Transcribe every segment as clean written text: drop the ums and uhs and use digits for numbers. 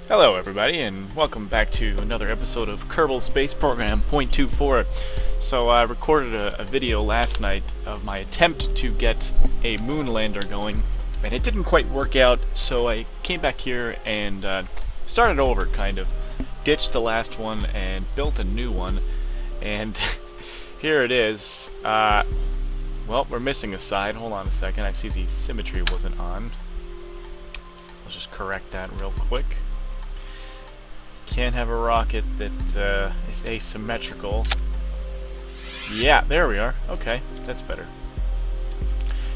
Hello everybody, and welcome back to another episode of Kerbal Space Program .24. So I recorded a video last night of my attempt to get a moon lander going, and it didn't quite work out, so I came back here and started over, kind of. Ditched the last one and built a new one, and here it is. Well, we're missing a side. Hold on a second, I see the symmetry wasn't on. Let's just correct that real quick. Can't have a rocket that is asymmetrical. Yeah, there we are. Okay, that's better.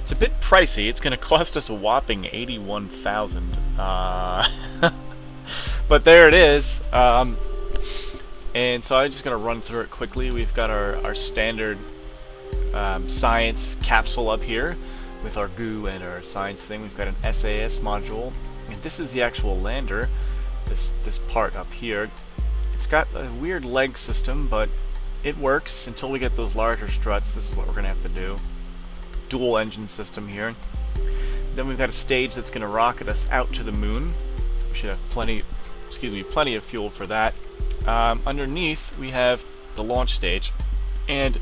It's a bit pricey. It's going to cost us a whopping 81,000. But there it is. And so I'm just going to run through it quickly. We've got our standard science capsule up here with our goo and our science thing. We've got an SAS module, and this is the actual lander. This part up here. It's got a weird leg system, but it works until we get those larger struts. This is what we're going to have to do. Dual engine system here. Then we've got a stage that's going to rocket us out to the moon. We should have plenty of fuel for that. Underneath we have the launch stage, and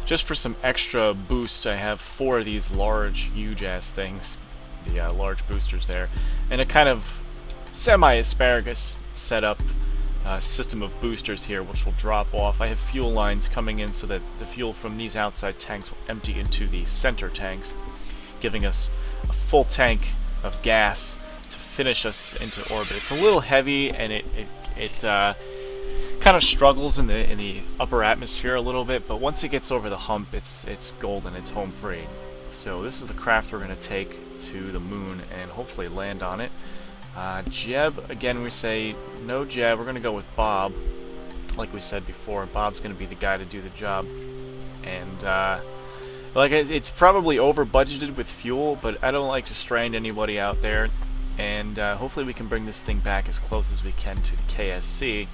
just for some extra boost, I have 4 of these large, huge-ass things, the large boosters there, and a kind of semi-asparagus setup system of boosters here, which will drop off. I have fuel lines coming in so that the fuel from these outside tanks will empty into the center tanks, giving us a full tank of gas to finish us into orbit. It's a little heavy, and it kind of struggles in the upper atmosphere a little bit, but once it gets over the hump, it's golden. It's home free. So this is the craft we're going to take to the moon and hopefully land on it. Jeb, again, we say no Jeb. We're going to go with Bob. Like we said before, Bob's going to be the guy to do the job. And it's probably over budgeted with fuel, but I don't like to strand anybody out there. And hopefully we can bring this thing back as close as we can to the KSC.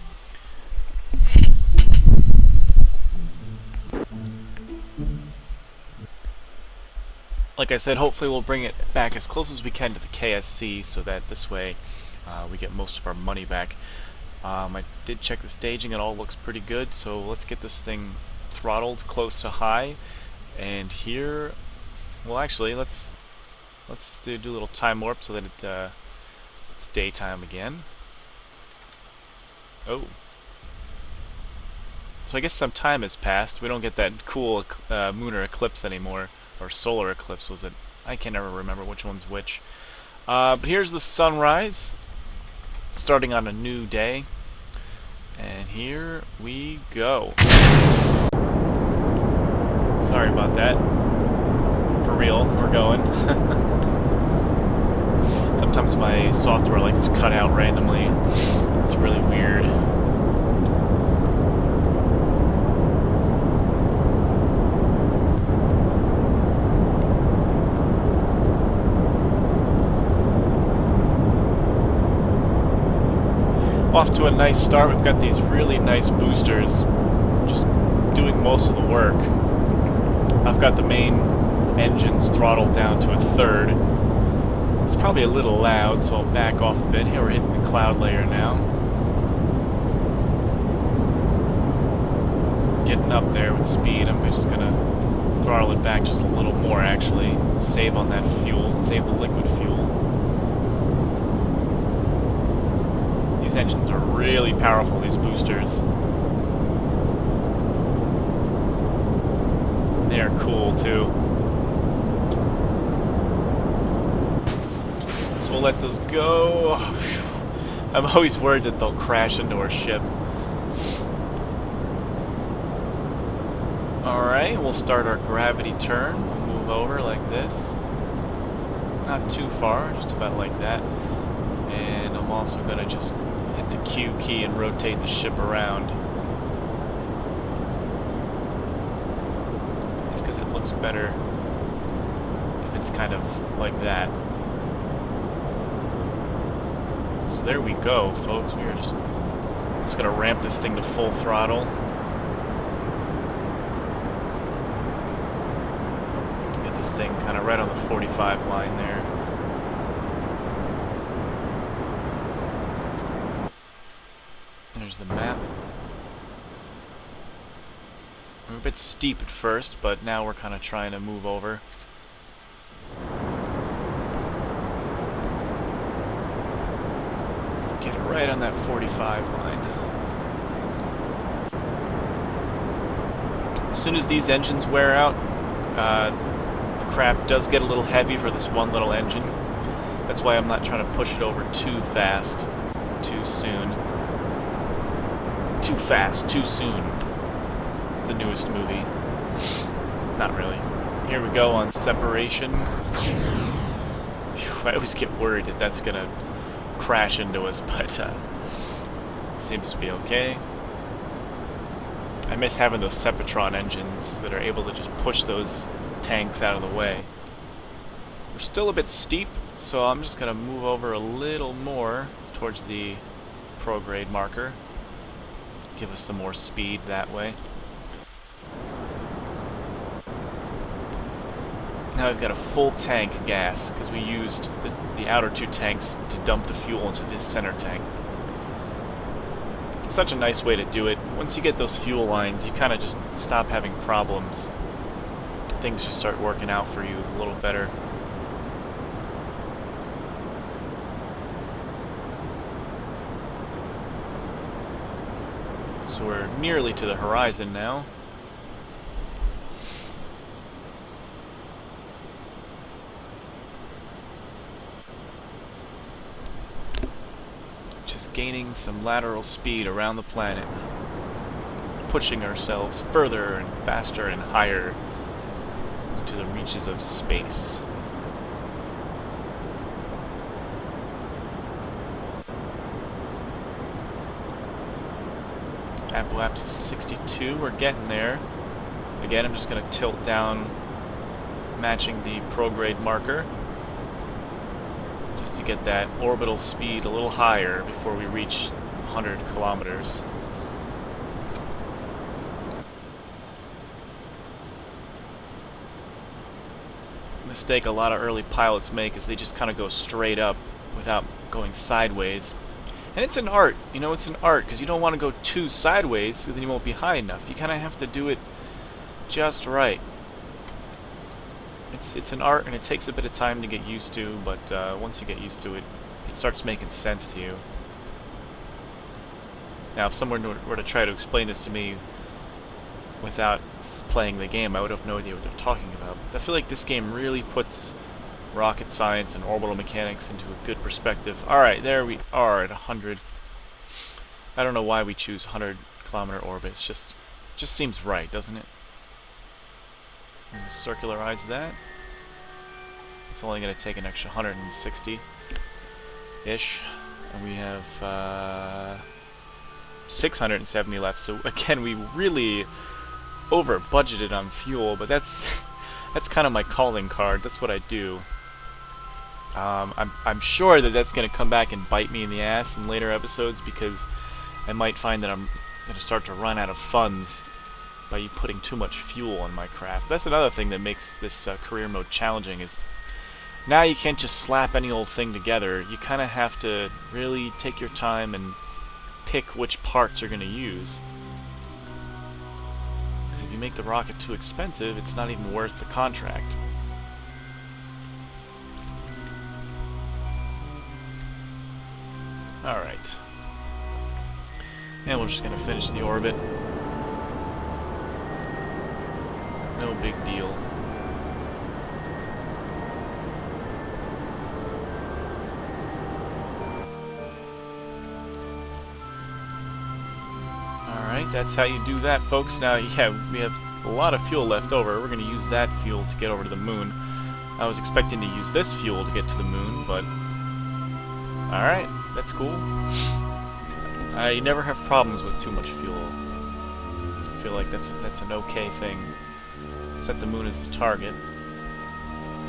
Like I said, hopefully we'll bring it back as close as we can to the KSC, so that this way we get most of our money back. I did check the staging; it all looks pretty good. So let's get this thing throttled close to high. And here, well, actually, let's do a little time warp so that it's daytime again. Oh, so I guess some time has passed. We don't get that cool lunar eclipse anymore. Or solar eclipse was it? I can never remember which one's which. But here's the sunrise, starting on a new day. And here we go. Sorry about that. For real, we're going. Sometimes my software likes to cut out randomly. It's really weird. Off to a nice start. We've got these really nice boosters just doing most of the work. I've got the main engines throttled down to a third. It's probably a little loud, so I'll back off a bit. Here we're hitting the cloud layer now. Getting up there with speed. I'm just gonna throttle it back just a little more, actually. Save on that fuel, save the liquid fuel. These engines are really powerful, these boosters. They are cool too. So we'll let those go. I'm always worried that they'll crash into our ship. Alright, we'll start our gravity turn. We'll move over like this. Not too far, just about like that. And I'm also going to just hit the Q key and rotate the ship around. Just because it looks better if it's kind of like that. So there we go, folks. We are just going to ramp this thing to full throttle. Get this thing kind of right on the 45 line there. There's the map. We're a bit steep at first, but now we're kind of trying to move over. Get it right on that 45 line. As soon as these engines wear out, the craft does get a little heavy for this one little engine. That's why I'm not trying to push it over too fast, too soon. Too fast, too soon. The newest movie. Not really. Here we go on separation. Whew, I always get worried that that's gonna crash into us, but seems to be okay. I miss having those Sepatron engines that are able to just push those tanks out of the way. We're still a bit steep, so I'm just going to move over a little more towards the prograde marker. Give us some more speed that way. Now we've got a full tank of gas, because we used the outer two tanks to dump the fuel into this center tank. Such a nice way to do it. Once you get those fuel lines, you kind of just stop having problems. Things just start working out for you a little better. So we're nearly to the horizon now. Gaining some lateral speed around the planet, pushing ourselves further and faster and higher into the reaches of space. Apoapsis 62, we're getting there. Again, I'm just going to tilt down, matching the prograde marker, just to get that orbital speed a little higher before we reach 100 kilometers. Mistake a lot of early pilots make is they just kind of go straight up without going sideways. And it's an art, you know, it's an art, because you don't want to go too sideways, because then you won't be high enough. You kind of have to do it just right. It's an art, and it takes a bit of time to get used to, but once you get used to it, it starts making sense to you. Now, if someone were to try to explain this to me without playing the game, I would have no idea what they're talking about. I feel like this game really puts rocket science and orbital mechanics into a good perspective. Alright, there we are at 100. I don't know why we choose 100-kilometer orbits. Just seems right, doesn't it? Circularize that. It's only going to take an extra 160-ish. And we have 670 left. So again, we really over budgeted on fuel, but that's kind of my calling card. That's what I do. I'm sure that that's going to come back and bite me in the ass in later episodes, because I might find that I'm going to start to run out of funds by putting too much fuel on my craft. That's another thing that makes this career mode challenging, is now you can't just slap any old thing together. You kind of have to really take your time and pick which parts you're going to use. Because if you make the rocket too expensive, it's not even worth the contract. Alright. And we're just going to finish the orbit. No big deal. Alright, that's how you do that, folks. Now, yeah, we have a lot of fuel left over. We're going to use that fuel to get over to the moon. I was expecting to use this fuel to get to the moon, but alright, that's cool. I never have problems with too much fuel. I feel like that's an okay thing. Set the moon as the target.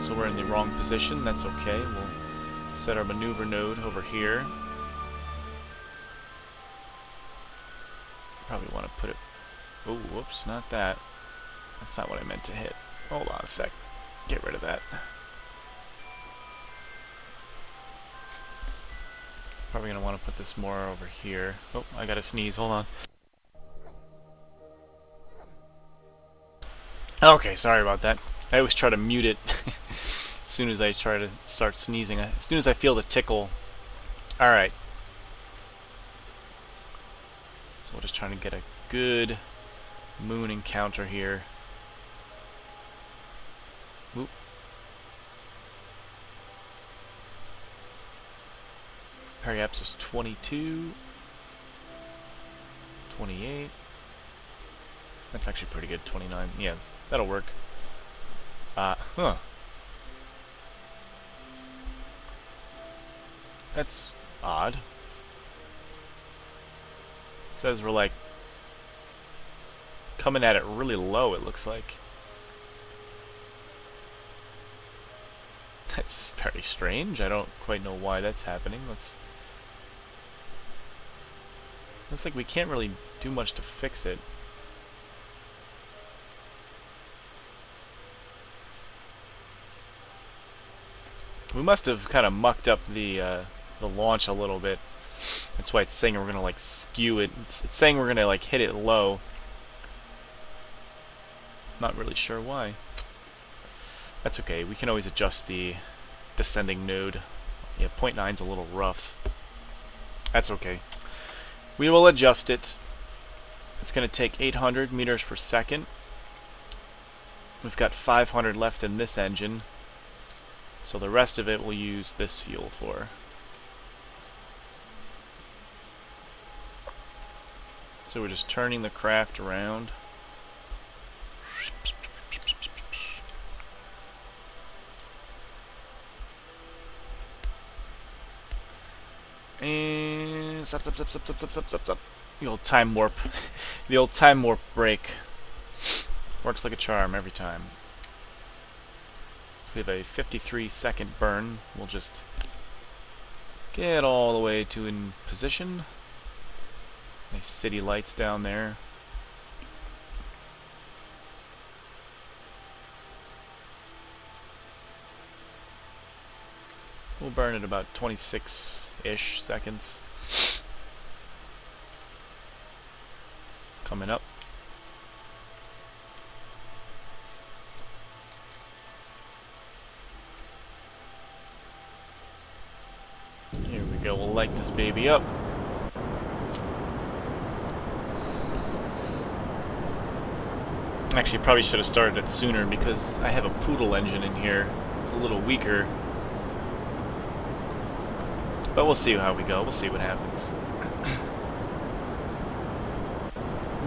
So we're in the wrong position. That's okay. We'll set our maneuver node over here. Probably want to put it... Oh, whoops, not that. That's not what I meant to hit. Hold on a sec. Get rid of that. Probably going to want to put this more over here. Oh, I got to sneeze. Hold on. Okay, sorry about that. I always try to mute it as soon as I try to start sneezing. As soon as I feel the tickle. Alright. So we're just trying to get a good moon encounter here. Oop. Periapsis is 22. 28. That's actually pretty good. 29. Yeah, that'll work. That's odd. It says we're like coming at it really low, it looks like. That's very strange. I don't quite know why that's happening. Looks like we can't really do much to fix it. We must have kind of mucked up the launch a little bit. That's why it's saying we're gonna like skew it. It's saying we're gonna like hit it low. Not really sure why. That's okay. We can always adjust the descending node. Yeah, 0.9's a little rough. That's okay. We will adjust it. It's going to take 800 meters per second. We've got 500 left in this engine, so the rest of it we'll use this fuel for. So we're just turning the craft around. And stop. The old time warp. The old time warp break. Works like a charm every time. We have a 53-second burn. We'll just get all the way to in position. Nice city lights down there. We'll burn at about 26-ish seconds. Coming up. Here we go, we'll light this baby up. Actually, probably should have started it sooner because I have a Poodle engine in here. It's a little weaker. But we'll see how we go. We'll see what happens.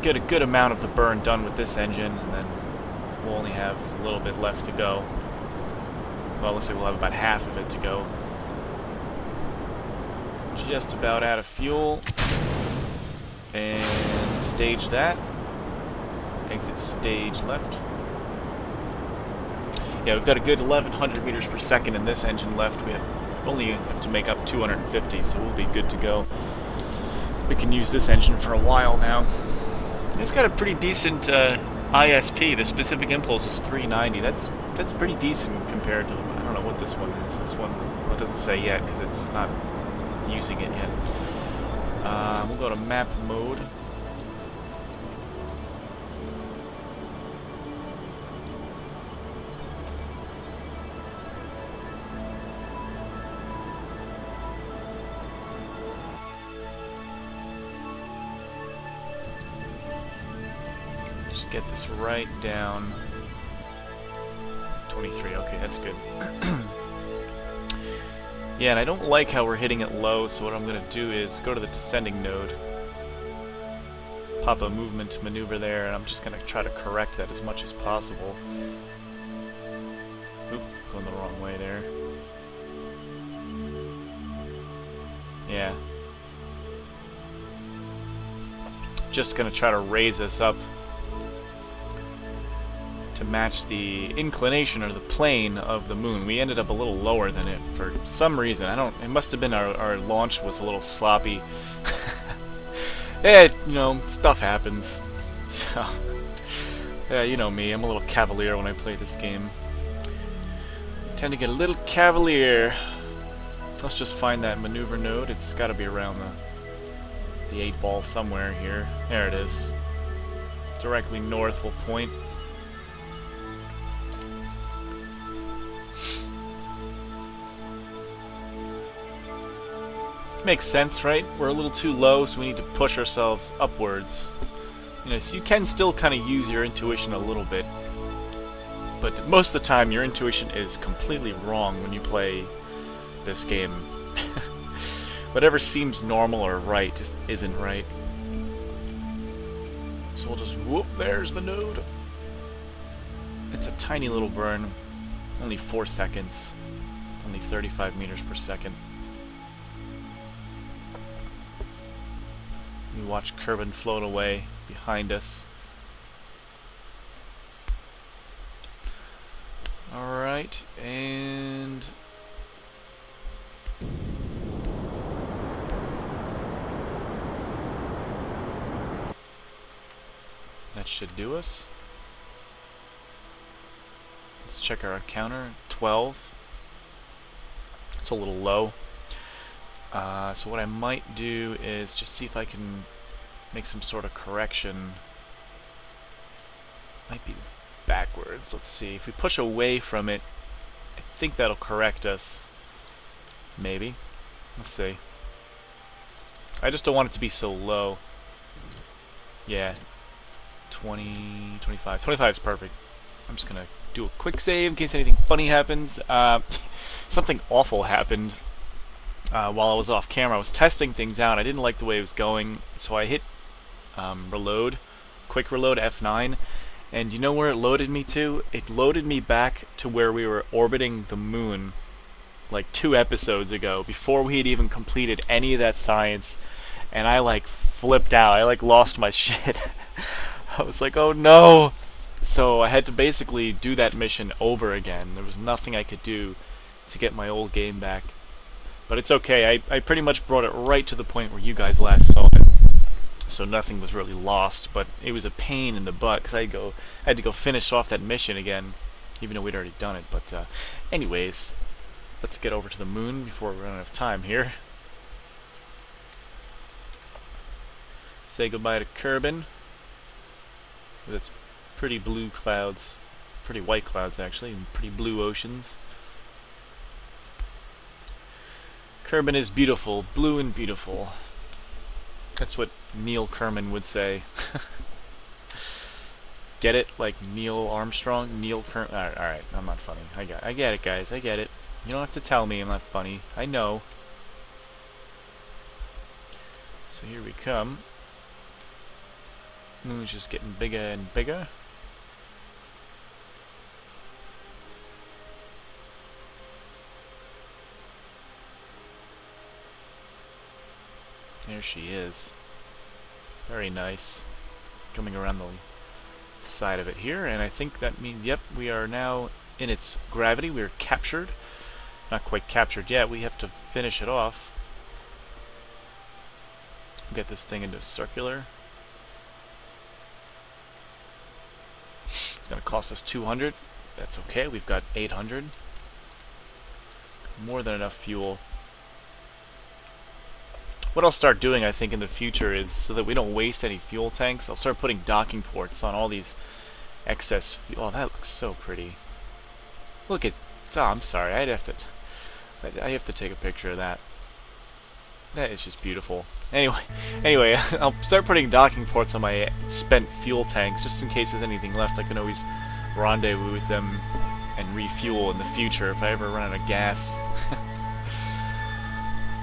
Get a good amount of the burn done with this engine, and then we'll only have a little bit left to go. Well, it looks like we'll have about half of it to go. Just about out of fuel. And stage that. Exit stage left. Yeah, we've got a good 1100 meters per second in this engine left. We only have to make up 250, so we'll be good to go. We can use this engine for a while now. It's got a pretty decent ISP. The specific impulse is 390. That's pretty decent compared to, I don't know what this one is. This one, well, it doesn't say yet because it's not using it yet. We'll go to map mode. Just get this right down. 23, okay, that's good. Yeah, and I don't like how we're hitting it low, so what I'm going to do is go to the descending node, pop a movement maneuver there, and I'm just going to try to correct that as much as possible. Oop, going the wrong way there. Yeah. Just going to try to raise us up to match the inclination or the plane of the moon. We ended up a little lower than it for some reason. It must have been our launch was a little sloppy. Yeah, you know, stuff happens. So, yeah, you know me, I'm a little cavalier when I play this game. I tend to get a little cavalier. Let's just find that maneuver node. It's got to be around the 8 ball somewhere here. There it is. Directly north will point. Makes sense, right? We're a little too low, so we need to push ourselves upwards. You know, so you can still kind of use your intuition a little bit, but most of the time your intuition is completely wrong when you play this game. Whatever seems normal or right just isn't right. So we'll just whoop, there's the node. It's a tiny little burn, only 4 seconds, only 35 meters per second. We watch Kerbal float away behind us. Alright, and that should do us. Let's check our counter. 12. It's a little low. So what I might do is just see if I can make some sort of correction. Might be backwards. Let's see. If we push away from it, I think that'll correct us. Maybe. Let's see. I just don't want it to be so low. Yeah. 20, 25. 25 is perfect. I'm just going to do a quick save in case anything funny happens. Something awful happened. While I was off camera, I was testing things out. I didn't like the way it was going, so I hit reload, quick reload F9, and you know where it loaded me to? It loaded me back to where we were orbiting the moon like 2 episodes ago, before we had even completed any of that science, and I like flipped out. I like lost my shit. I was like, oh no! So I had to basically do that mission over again. There was nothing I could do to get my old game back. But it's okay, I pretty much brought it right to the point where you guys last saw it. So nothing was really lost, but it was a pain in the butt, because I had to go finish off that mission again, even though we'd already done it. But anyways, let's get over to the moon before we run out of time here. Say goodbye to Kerbal, with its pretty blue clouds, pretty white clouds actually, and pretty blue oceans. Kerbal is beautiful, blue and beautiful. That's what Neil Kerman would say. Get it? Like Neil Armstrong? Neil Kerman? Alright, I'm not funny. I get it, guys. I get it. You don't have to tell me I'm not funny. I know. So here we come. Moon's just getting bigger and bigger. There she is. Very nice. Coming around the side of it here, and I think that means, yep, we are now in its gravity. We are captured. Not quite captured yet. We have to finish it off. Get this thing into circular. It's going to cost us 200. That's okay. We've got 800. More than enough fuel. What I'll start doing, I think, in the future is, so that we don't waste any fuel tanks, I'll start putting docking ports on all these excess fuel. Oh, that looks so pretty. Look at... Oh, I'm sorry. I have to take a picture of that. That is just beautiful. Anyway, I'll start putting docking ports on my spent fuel tanks, just in case there's anything left. I can always rendezvous with them and refuel in the future if I ever run out of gas.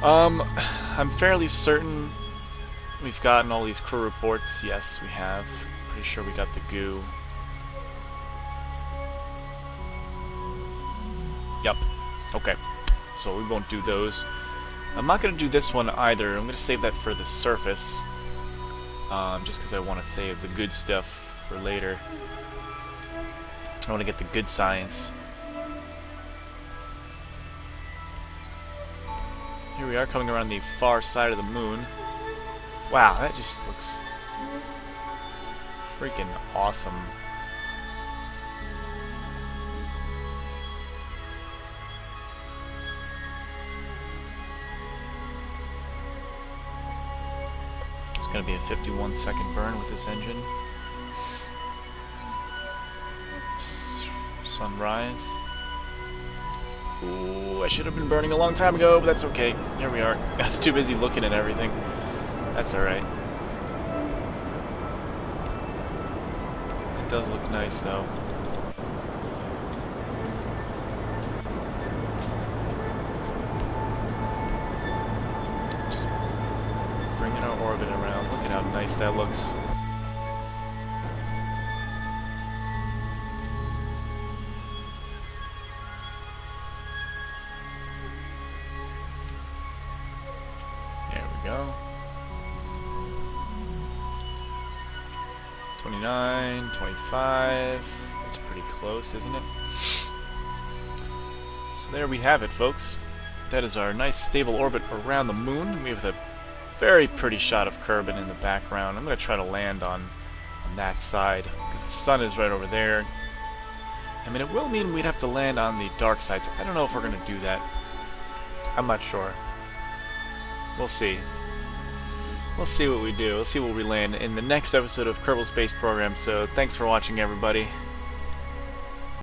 I'm fairly certain we've gotten all these crew reports. Yes, we have. Pretty sure we got the goo. Yep. Okay. So we won't do those. I'm not going to do this one either. I'm going to save that for the surface. Just because I want to save the good stuff for later. I want to get the good science. Here we are coming around the far side of the moon. Wow, that just looks freaking awesome. going to be a 51-second burn with this engine. Sunrise. Ooh, I should have been burning a long time ago, but that's okay. Here we are. I was too busy looking at everything. That's alright. It does look nice, though. Just bringing our orbit around. Look at how nice that looks. Go. 29, 25. That's pretty close, isn't it? So there we have it, folks. That is our nice stable orbit around the moon. We have a very pretty shot of Kerbin in the background. I'm going to try to land on that side because the sun is right over there. I mean, it will mean we'd have to land on the dark side, so I don't know if we're going to do that. I'm not sure. We'll see. We'll see what we do. We'll see where we land in the next episode of Kerbal Space Program. So thanks for watching, everybody.